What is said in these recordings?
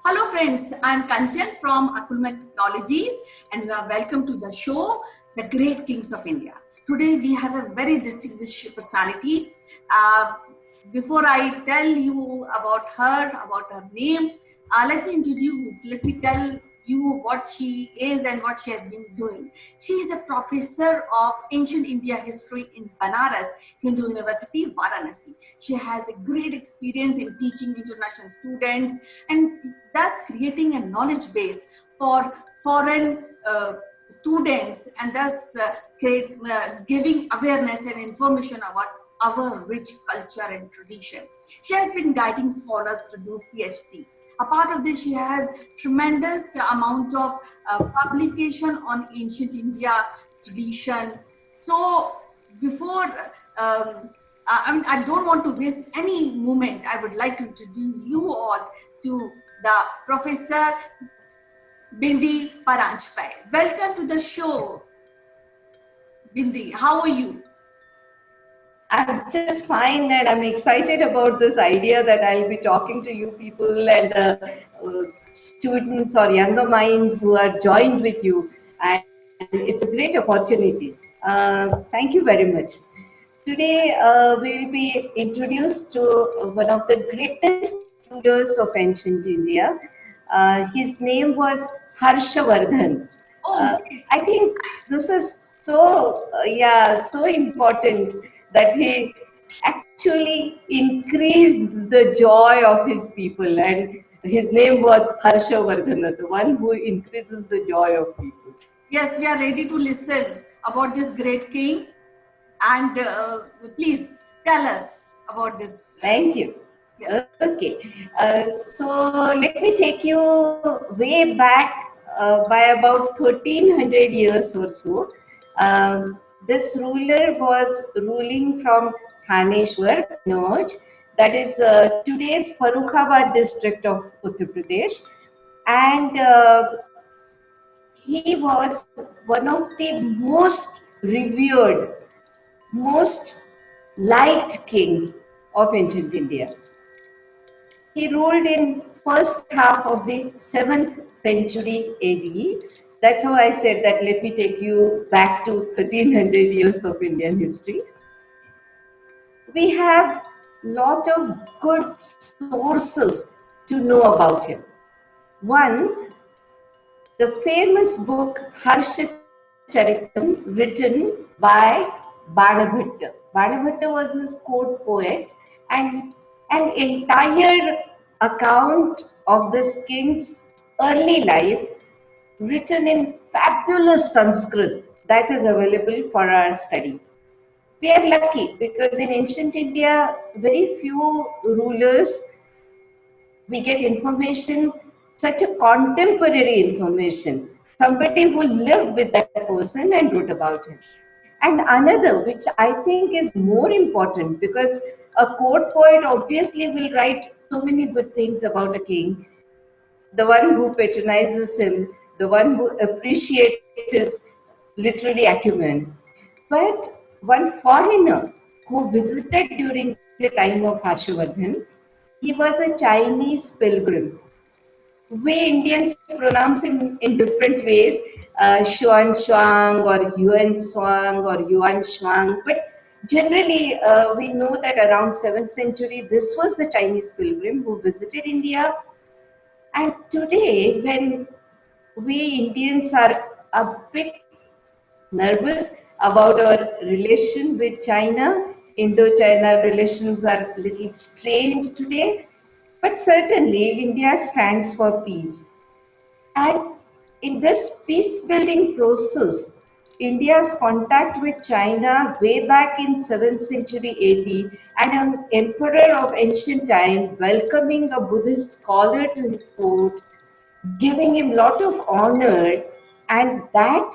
Hello friends, I'm Kanchan from Akulmet Technologies and you are welcome to the show, The Great Kings of India. Today we have a very distinguished personality. Uh, Before I tell you about her name, let me tell you what she is and what she has been doing. She is a professor of ancient India history in Banaras Hindu University, Varanasi. She has a great experience in teaching international students and thus creating a knowledge base for foreign students and thus giving awareness and information about our rich culture and tradition. She has been guiding scholars to do PhD. Apart of this, she has tremendous amount of publication on ancient India tradition. So before I don't want to waste any moment, I would like to introduce you all to the Professor Binda Paranjpe. Welcome to the show, Bindi. How are you? I'm just fine, and I'm excited about this idea that I'll be talking to you people and students or younger minds who are joined with you, and it's a great opportunity. Thank you very much. Today, we'll be introduced to one of the greatest rulers of ancient India. His name was Harshavardhan. Oh, I think this is so important that he actually increased the joy of his people, and his name was Harshavardhana, the one who increases the joy of people. yes, we are ready to listen about this great king. And please tell us about this. Thank you. Yes. Okay, so let me take you way back by about 1300 years or so. This ruler was ruling from Thaneshwar, Kanauj, that is today's Farrukhabad district of Uttar Pradesh, and he was one of the most revered, most liked king of ancient India. He ruled in first half of the 7th century AD. That's how I said that let me take you back to 1300 years of Indian history. We have lot of good sources to know about him. One, the famous book Harshacharitam, written by Banabhatta. Banabhatta was his court poet, and an entire account of this king's early life, written in fabulous Sanskrit, that is available for our study. We are lucky because in ancient India, very few rulers we get information, such a contemporary information, somebody who lived with that person and wrote about him. And another, which I think is more important, because a court poet obviously will write so many good things about a king, the one who patronizes him, the one who appreciates his literary acumen. But one foreigner who visited during the time of Harshavardhan, he was a Chinese pilgrim. We Indians pronounce him in different ways, Xuan Shuang or Yuan Shuang or Yuan Shuang. But generally, we know that around 7th century, this was the Chinese pilgrim who visited India. And today, when we Indians are a bit nervous about our relation with China, Indo-China relations are a little strained today, but certainly India stands for peace. And in this peace building process, India's contact with China way back in 7th century AD, and an emperor of ancient time welcoming a Buddhist scholar to his court, giving him lot of honor, and that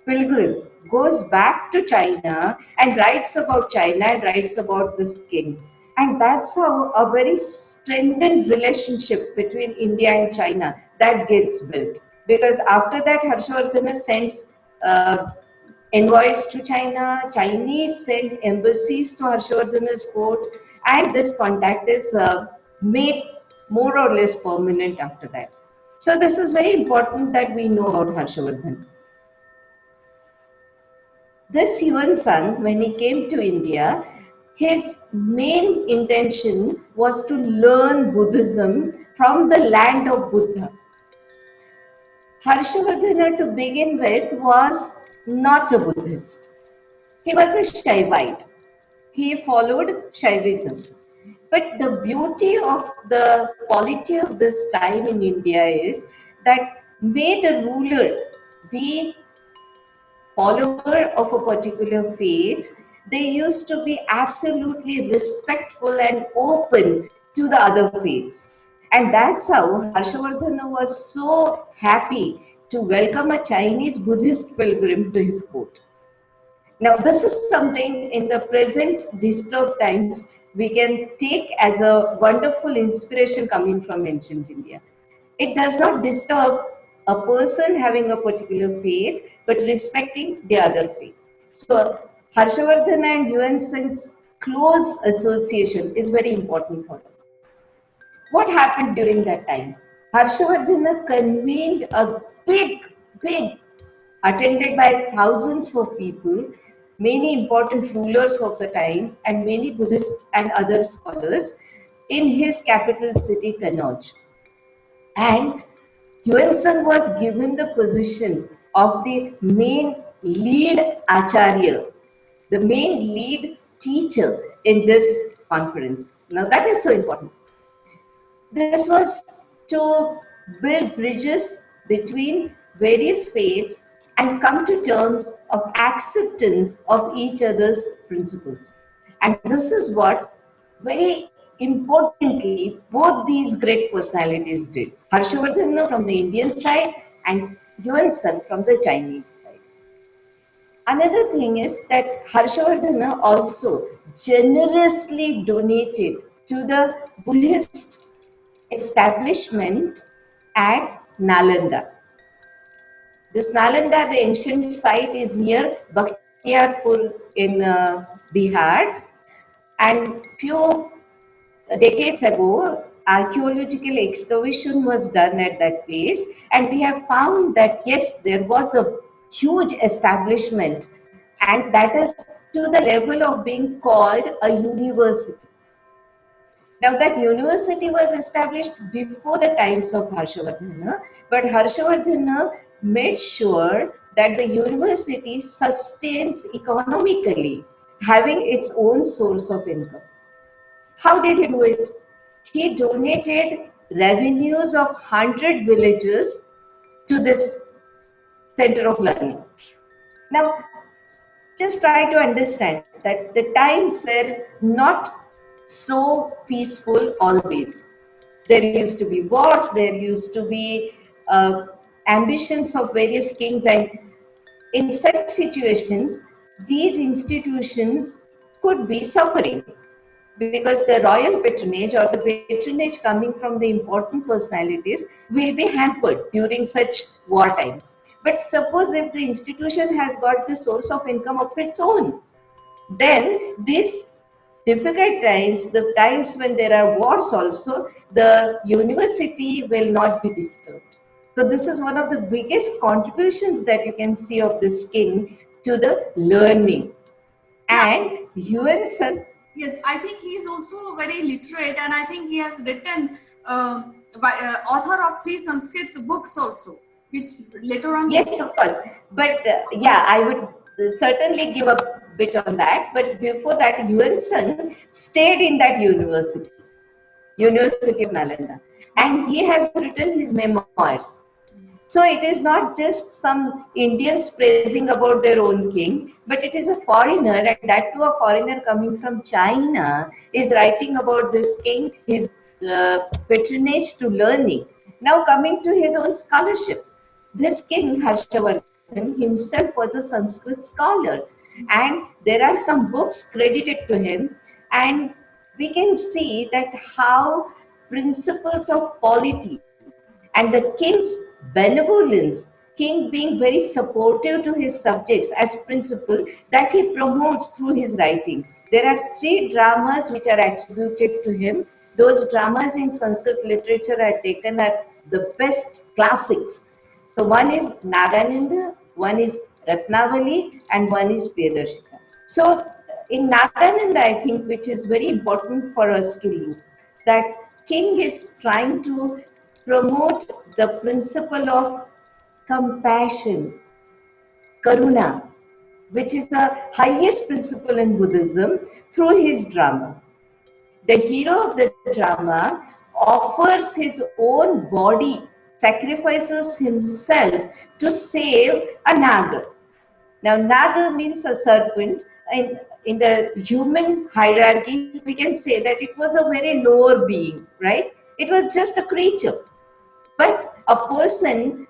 pilgrim goes back to China and writes about China and writes about this king. And that's how a very strengthened relationship between India and China that gets built. Because after that, Harshavardhana sends envoys to China, Chinese send embassies to Harshavardhana's court, and this contact is made more or less permanent after that. So this is very important that we know about Harshavardhan. This Yuan Sun, when he came to India, his main intention was to learn Buddhism from the land of Buddha. Harshavardhana, to begin with, was not a Buddhist. He was a Shaivite. He followed Shaivism. But the beauty of the polity of this time in India is that may the ruler be follower of a particular faith, they used to be absolutely respectful and open to the other faiths. And that's how Harshavardhana was so happy to welcome a Chinese Buddhist pilgrim to his court. Now, this is something in the present disturbed times we can take as a wonderful inspiration coming from ancient India. It does not disturb a person having a particular faith, but respecting the other faith. So, Harshavardhan and Yuan Sing's close association is very important for us. What happened during that time? Harshavardhana convened a big, attended by thousands of people, many important rulers of the times, and many Buddhist and other scholars in his capital city, Kannauj. And Yuan Sung was given the position of the main lead acharya, the main lead teacher in this conference. Now that is so important. This was to build bridges between various faiths and come to terms of acceptance of each other's principles. And this is what very importantly both these great personalities did. Harshavardhana from the Indian side and Yuan Sun from the Chinese side. Another thing is that Harshavardhana also generously donated to the Buddhist establishment at Nalanda. This Nalanda, the ancient site, is near Bakhtiarpur in Bihar, and few decades ago, archaeological excavation was done at that place, and we have found that yes, there was a huge establishment, and that is to the level of being called a university. Now that university was established before the times of Harshavardhana, but Harshavardhana made sure that the university sustains economically, having its own source of income. How did he do it? He donated revenues of 100 villages to this center of learning. Now, just try to understand that the times were not so peaceful always. There used to be wars, there used to be ambitions of various kings, and in such situations, these institutions could be suffering because the royal patronage or the patronage coming from the important personalities will be hampered during such war times. But suppose if the institution has got the source of income of its own, then these difficult times, the times when there are wars also, the university will not be disturbed. So this is one of the biggest contributions that you can see of this king to the learning. And Yuan Sun. Yes, I think he is also very literate, and I think he has written author of 3 Sanskrit books also, which later on. Yes, of course. But yeah, I would certainly give a bit on that. But before that, Yuan Sun stayed in that university, University of Nalanda, and he has written his memoirs. So it is not just some Indians praising about their own king, but it is a foreigner, and that too a foreigner coming from China is writing about this king, his patronage to learning. Now coming to his own scholarship, this king Harshavardhan himself was a Sanskrit scholar, and there are some books credited to him, and we can see that how principles of polity and the king's benevolence, king being very supportive to his subjects as principle that he promotes through his writings. There are 3 dramas which are attributed to him. those dramas in Sanskrit literature are taken as the best classics. So one is Nagananda, one is Ratnavali, and one is Priyadarshika. So in Nagananda, I think, which is very important for us to look, that king is trying to promote the principle of compassion, karuna, which is the highest principle in Buddhism, through his drama. The hero of the drama offers his own body, sacrifices himself to save a naga. Now, naga means a serpent. In the human hierarchy, we can say that it was a very lower being, right? It was just a creature. But a person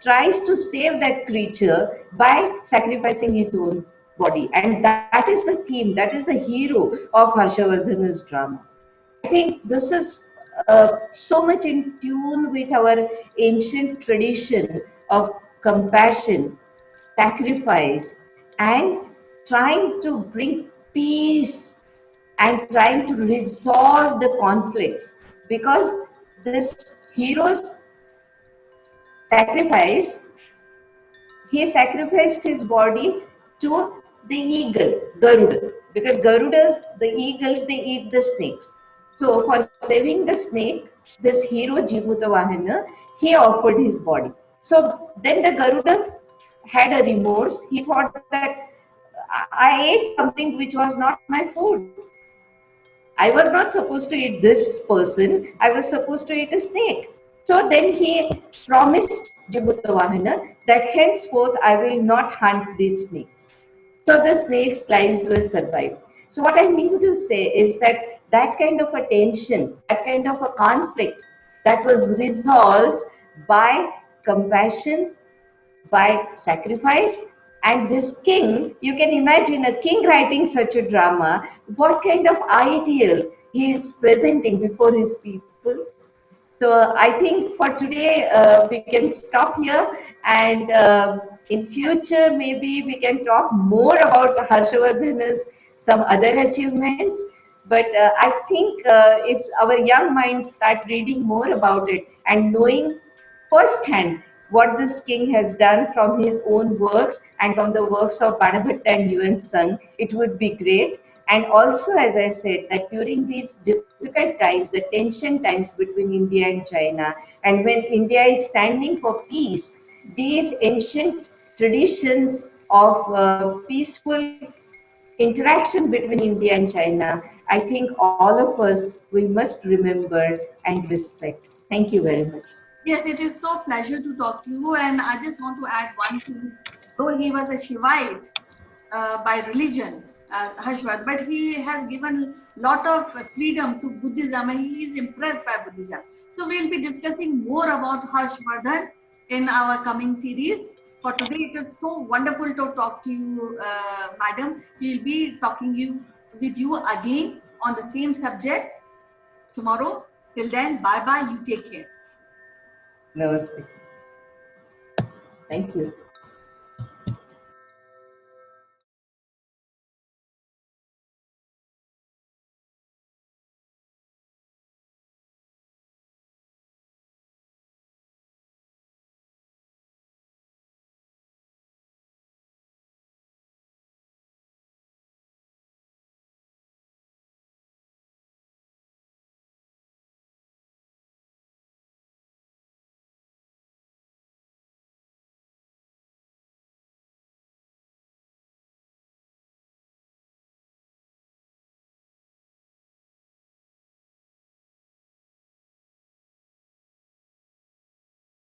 tries to save that creature by sacrificing his own body. And that is the theme, that is the hero of Harshavardhana's drama. I think this is so much in tune with our ancient tradition of compassion, sacrifice, and trying to bring peace and trying to resolve the conflicts. Because this hero's sacrifice, he sacrificed his body to the eagle, Garuda, because Garudas, the eagles, they eat the snakes. So for saving the snake, this hero Jivutavahana, he offered his body. So then the Garuda had a remorse. He thought that I ate something which was not my food. I was not supposed to eat this person. I was supposed to eat a snake. So then he promised Jibutavahana that henceforth I will not hunt these snakes. So the snakes' lives were survived. So what I mean to say is that that kind of a tension, that kind of a conflict that was resolved by compassion, by sacrifice. And this king, you can imagine a king writing such a drama, what kind of ideal he is presenting before his people. So I think for today we can stop here, and in future maybe we can talk more about Harshavardhana's some other achievements. But I think if our young minds start reading more about it and knowing firsthand what this king has done from his own works and from the works of Banabhatta and Yuan Sung, it would be great. And also, as I said, that during these difficult times, the tension times between India and China, and when India is standing for peace, these ancient traditions of peaceful interaction between India and China, I think all of us, we must remember and respect. Thank you very much. Yes, it is so pleasure to talk to you. And I just want to add one thing. Though he was a Shivite by religion, Harshvardhan, but he has given lot of freedom to Buddhism, and he is impressed by Buddhism. So we'll be discussing more about Harshvardhan in our coming series. For today, it is so wonderful to talk to you, madam. We'll be talking with you again on the same subject tomorrow. Till then, bye bye. You take care. Namaste. Thank you.